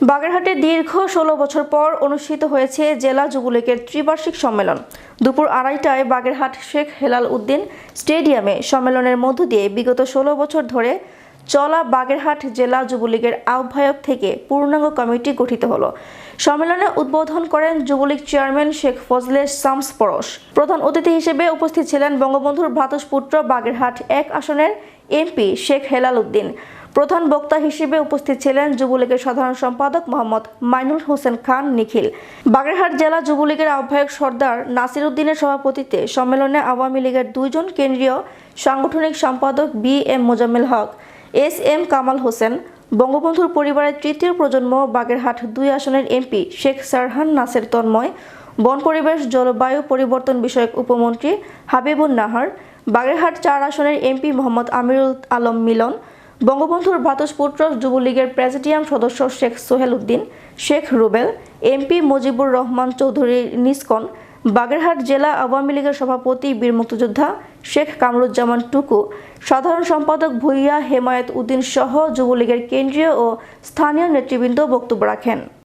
বাগেরহাটে দীর্ঘ ১৬ বছর পর অনুষ্ঠিত হয়েছে জেলা যুবলীগের ত্রিবার্ষিক সম্মেলন। দুপুর ২:৩০টায় বাগেরহাট শেখ হেলাল উদ্দিন স্টেডিয়ামে সম্মেলনের মধ্য দিয়ে বিগত ১৬ বছর ধরে চলা বাগেরহাট জেলা যুবলীগের আহ্বায়ক থেকে পূর্ণাঙ্গ কমিটি গঠিত হলো। সম্মেলনে উদ্বোধন করেন যুবলীগ চেয়ারম্যান শেখ ফজলে শামস পরশ। প্রধান অতিথি হিসেবে উপস্থিত ছিলেন বঙ্গবন্ধুর ভ্রাতুষ্পুত্র বাগেরহাট ১ আসনের এমপি শেখ হেলাল উদ্দিন। প্রধান বক্তা হিসেবে উপস্থিত ছিলেন যুবলীগের সাধারণ সম্পাদক মোহাম্মদ মাইনুল হোসেন খান নিখিল। বাগেরহাট জেলা যুবলীগের আহ্বায়ক সর্দার নাসির উদ্দিনের সভাপতিত্বে সম্মেলনে আওয়ামী লীগের ২ জন কেন্দ্রীয় সাংগঠনিক সম্পাদক বি.এম. মোজাম্মেল হক, এস.এম. কামাল হোসেন, বঙ্গবন্ধুর পরিবারের তৃতীয় প্রজন্ম বাগেরহাট ২ আসনের এমপি শেখ সারহান নাসের তন্ময়, বন পরিবেশ জলবায়ু পরিবর্তন বিষয়ক উপমন্ত্রী হাবিবুন নাহার, বাগেরহাট ৪ আসনের এমপি মোহাম্মদ আমিরুল আলম মিলন, বঙ্গবন্ধুর ভ্রাতুষ্পুত্র যুবলীগের প্রেসিডিয়াম সদস্য শেখ সোহেল উদ্দিন, শেখ রুবেল, এমপি মুজিবুর রহমান চৌধুরী নিস্কন, বাগেরহাট জেলা আওয়ামী লীগের সভাপতি বীর মুক্তিযোদ্ধা শেখ কামরুজ্জামান টুকু, সাধারণ সম্পাদক ভূঁইয়া হেমায়েত উদ্দিন সহ যুবলীগের কেন্দ্রীয় ও স্থানীয় নেতৃবৃন্দ বক্তব্য রাখেন।